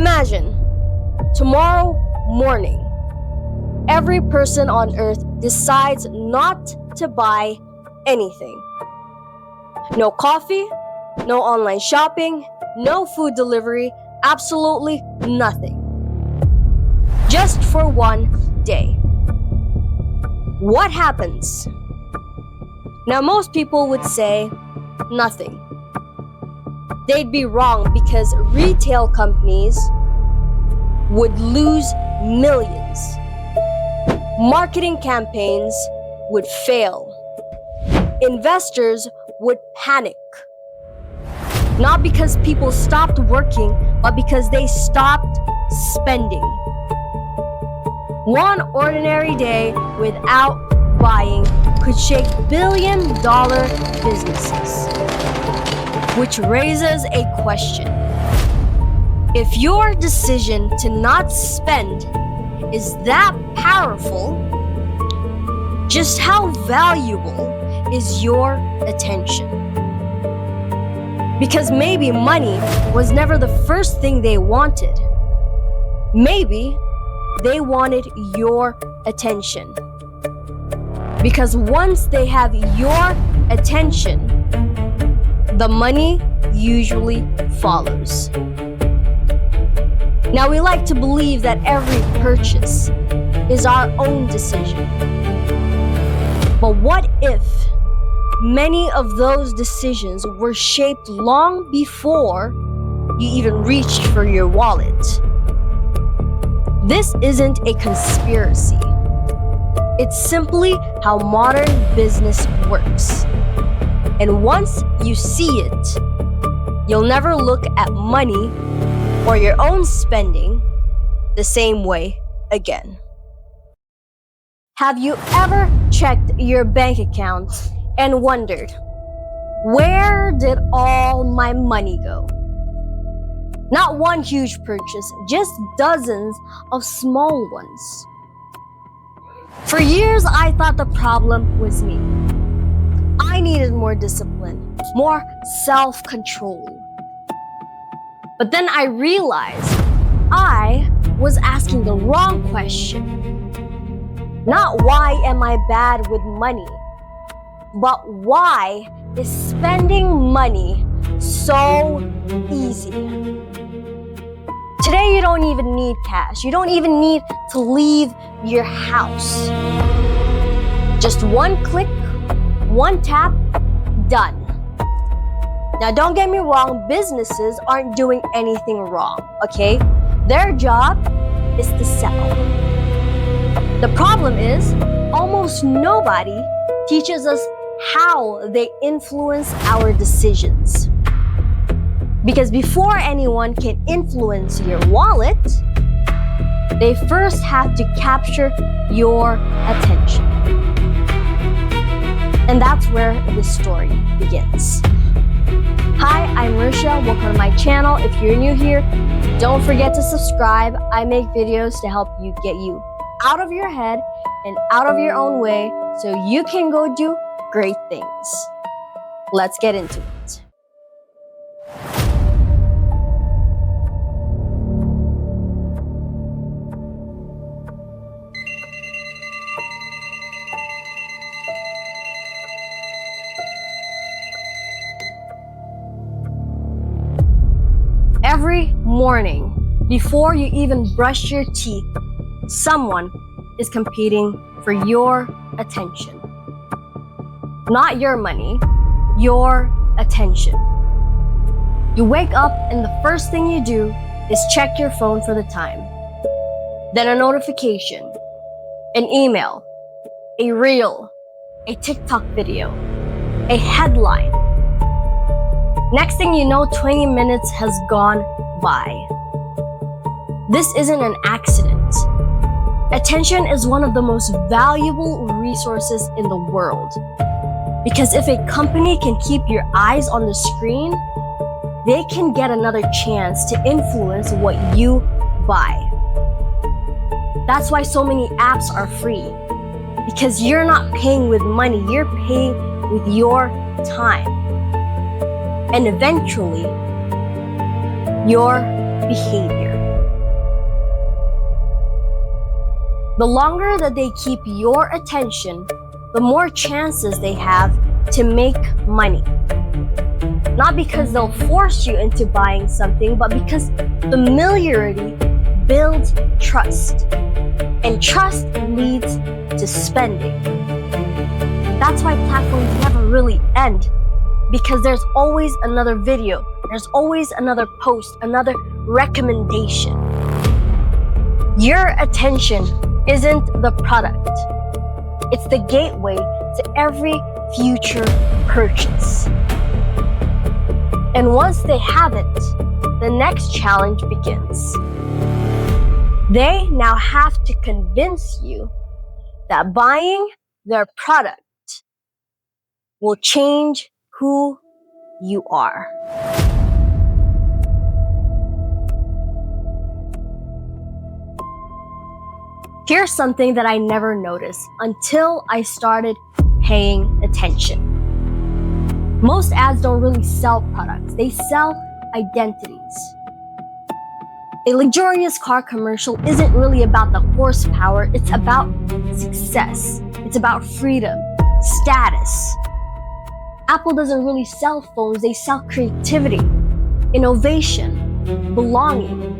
Imagine, tomorrow morning, every person on earth decides not to buy anything. No coffee, no online shopping, no food delivery, absolutely nothing. Just for one day. What happens? Now, most people would say nothing. They'd be wrong because retail companies would lose millions. Marketing campaigns would fail. Investors would panic. Not because people stopped working, but because they stopped spending. One ordinary day without buying could shake billion-dollar businesses. Which raises a question. If your decision to not spend is that powerful, just how valuable is your attention? Because maybe money was never the first thing they wanted. Maybe they wanted your attention. Because once they have your attention, the money usually follows. Now, we like to believe that every purchase is our own decision. But what if many of those decisions were shaped long before you even reached for your wallet? This isn't a conspiracy. It's simply how modern business works. And once you see it, you'll never look at money or your own spending the same way again. Have you ever checked your bank account and wondered, where did all my money go? Not one huge purchase, just dozens of small ones. For years, I thought the problem was me. I needed more discipline, more self-control. But then I realized I was asking the wrong question. Not why am I bad with money, but why is spending money so easy? Today, you don't even need cash. You don't even need to leave your house. Just one click, one tap, done. Now, don't get me wrong, businesses aren't doing anything wrong, okay? Their job is to sell. The problem is, almost nobody teaches us how they influence our decisions. Because before anyone can influence your wallet, they first have to capture your attention. And that's where the story begins. Hi, I'm Marisha. Welcome to my channel. If you're new here, don't forget to subscribe. I make videos to help you get you out of your head and out of your own way so you can go do great things. Let's get into it. Every morning, before you even brush your teeth, someone is competing for your attention. Not your money, your attention. You wake up and the first thing you do is check your phone for the time. Then a notification, an email, a reel, a TikTok video, a headline. Next thing you know, 20 minutes has gone by. This isn't an accident. Attention is one of the most valuable resources in the world. Because if a company can keep your eyes on the screen, they can get another chance to influence what you buy. That's why so many apps are free. Because you're not paying with money, you're paying with your time. And eventually, your behavior. The longer that they keep your attention, the more chances they have to make money. Not because they'll force you into buying something, but because familiarity builds trust. And trust leads to spending. That's why platforms never really end, because there's always another video, there's always another post, another recommendation. Your attention isn't the product. It's the gateway to every future purchase. And once they have it, the next challenge begins. They now have to convince you that buying their product will change who you are. Here's something that I never noticed until I started paying attention. Most ads don't really sell products, they sell identities. A luxurious car commercial isn't really about the horsepower, it's about success. It's about freedom, status. Apple doesn't really sell phones, they sell creativity, innovation, belonging.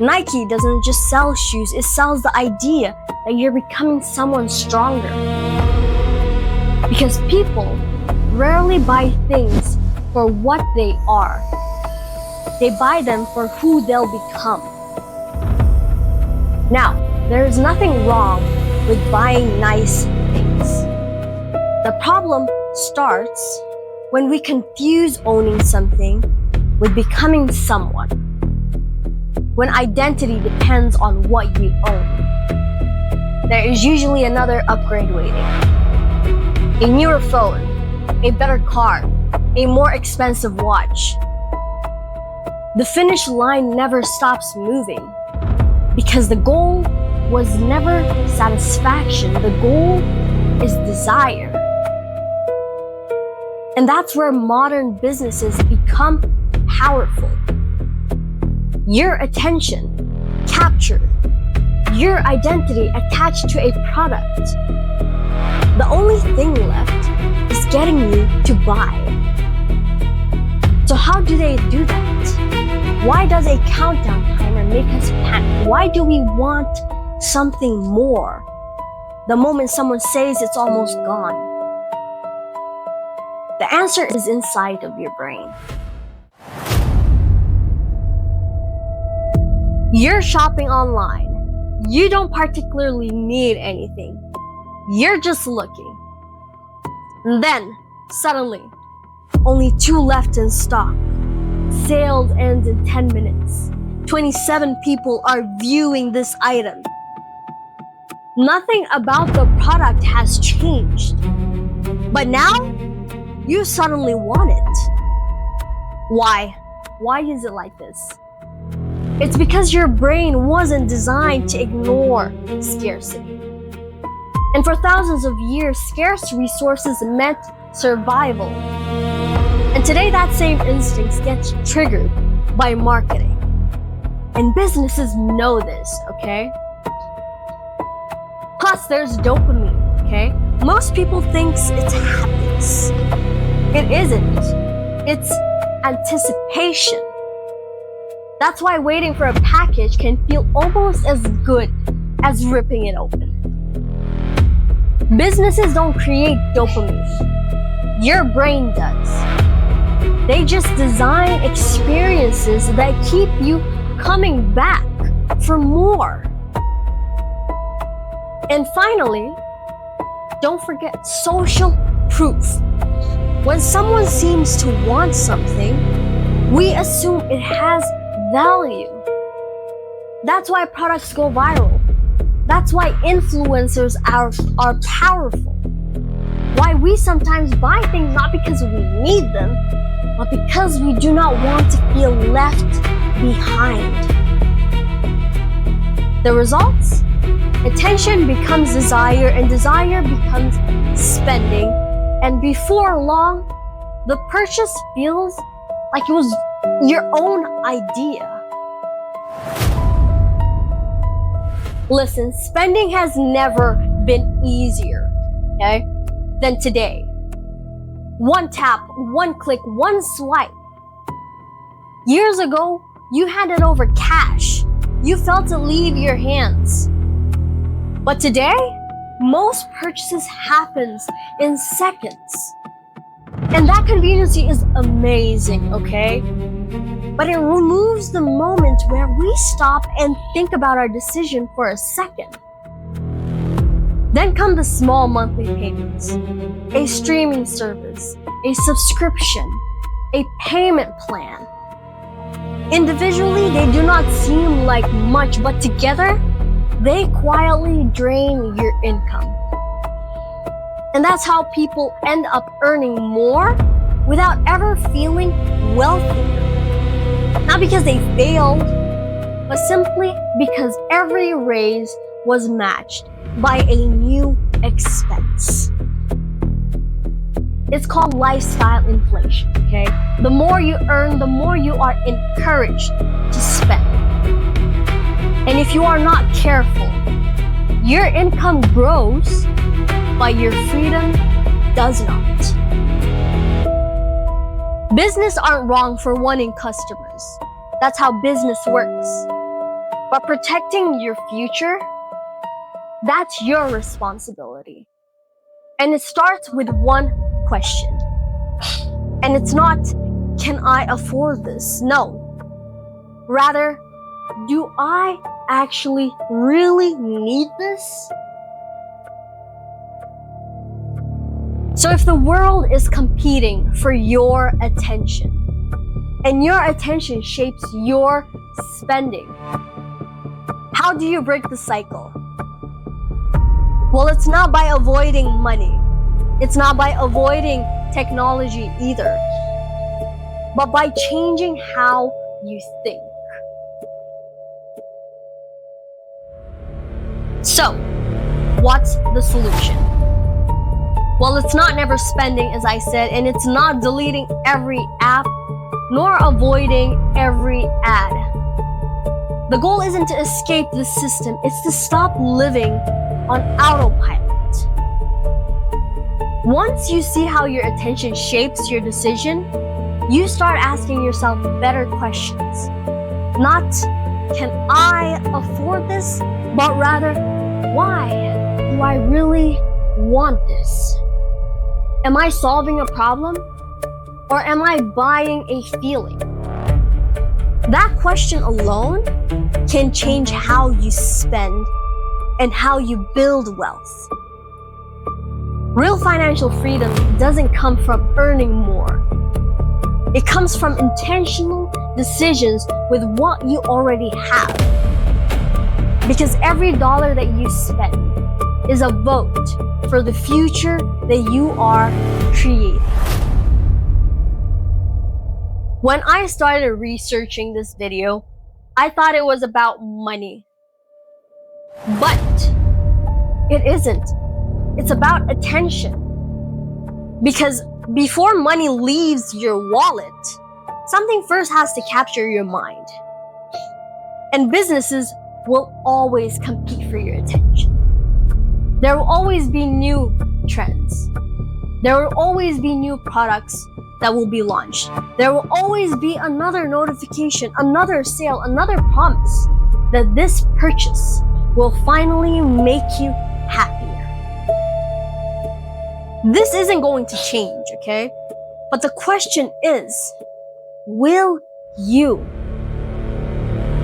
Nike doesn't just sell shoes, it sells the idea that you're becoming someone stronger. Because people rarely buy things for what they are. They buy them for who they'll become. Now, there is nothing wrong with buying nice things. The problem starts when we confuse owning something with becoming someone. When identity depends on what you own. There is usually another upgrade waiting. A newer phone, a better car, a more expensive watch. The finish line never stops moving because the goal was never satisfaction. The goal is desire. And that's where modern businesses become powerful. Your attention captured, your identity attached to a product. The only thing left is getting you to buy. So how do they do that? Why does a countdown timer make us panic? Why do we want something more the moment someone says it's almost gone? The answer is inside of your brain. You're shopping online. You don't particularly need anything. You're just looking. And then, suddenly, only 2 left in stock. Sales ends in 10 minutes. 27 people are viewing this item. Nothing about the product has changed. But now, you suddenly want it. Why? Why is it like this? It's because your brain wasn't designed to ignore scarcity. And for thousands of years, scarce resources meant survival. And today that same instinct gets triggered by marketing. And businesses know this, okay? Plus, there's dopamine, okay? Most people think it's happiness. It isn't. It's anticipation. That's why waiting for a package can feel almost as good as ripping it open. Businesses don't create dopamine. Your brain does. They just design experiences that keep you coming back for more. And finally, don't forget social proof. When someone seems to want something, we assume it has value. That's why products go viral. That's why influencers are powerful. Why we sometimes buy things not because we need them, but because we do not want to feel left behind. The results? Attention becomes desire, and desire becomes spending. And before long, the purchase feels like it was your own idea. Listen, spending has never been easier, okay, than today. One tap, one click, one swipe. Years ago, you handed over cash. You felt it leave your hands. But today, most purchases happens in seconds. And that convenience is amazing, okay? But it removes the moment where we stop and think about our decision for a second. Then come the small monthly payments, a streaming service, a subscription, a payment plan. Individually, they do not seem like much, but together, they quietly drain your income. And that's how people end up earning more without ever feeling wealthier. Not because they failed, but simply because every raise was matched by a new expense. It's called lifestyle inflation, okay? The more you earn, the more you are encouraged to spend. And if you are not careful, your income grows, but your freedom does not. Business aren't wrong for wanting customers. That's how business works. But protecting your future, that's your responsibility. And it starts with one question. And it's not, can I afford this? No. Rather, do I actually really need this? So if the world is competing for your attention, and your attention shapes your spending, how do you break the cycle? Well, it's not by avoiding money. It's not by avoiding technology either, but by changing how you think. So, what's the solution? Well, it's not never spending, as I said, and it's not deleting every app, nor avoiding every ad. The goal isn't to escape the system, it's to stop living on autopilot. Once you see how your attention shapes your decision, you start asking yourself better questions. Not, can I afford this? But rather, why do I really want this? Am I solving a problem? Or am I buying a feeling? That question alone can change how you spend and how you build wealth. Real financial freedom doesn't come from earning more. It comes from intentional decisions with what you already have. Because every dollar that you spend is a vote for the future that you are creating. When I started researching this video, I thought it was about money. But it isn't. It's about attention. Because before money leaves your wallet, something first has to capture your mind. And businesses will always compete for your attention. There will always be new trends. There will always be new products that will be launched. There will always be another notification, another sale, another promise that this purchase will finally make you happier. This isn't going to change, okay? But the question is, will you?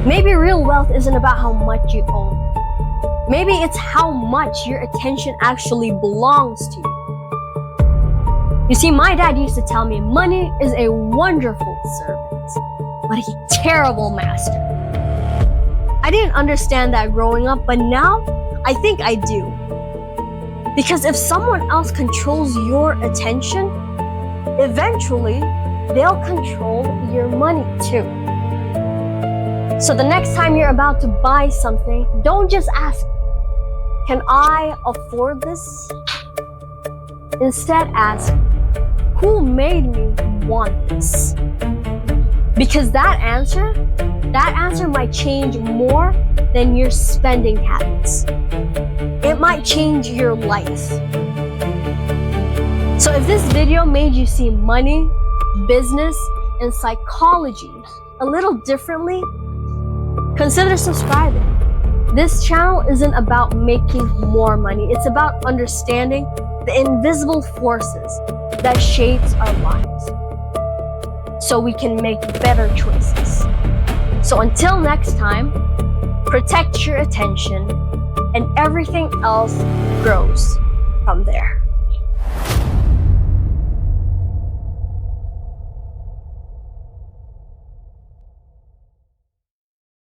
Maybe real wealth isn't about how much you own. Maybe it's how much your attention actually belongs to you. You see, my dad used to tell me money is a wonderful servant, but a terrible master. I didn't understand that growing up, but now I think I do. Because if someone else controls your attention, eventually they'll control your money too. So the next time you're about to buy something, don't just ask, can I afford this? Instead ask, who made me want this? Because that answer that answer might change more than your spending habits. It might change your life. So if this video made you see money, business, and psychology a little differently, consider subscribing. This channel isn't about making more money. It's about understanding the invisible forces that shapes our lives so we can make better choices. So until next time, protect your attention and everything else grows from there.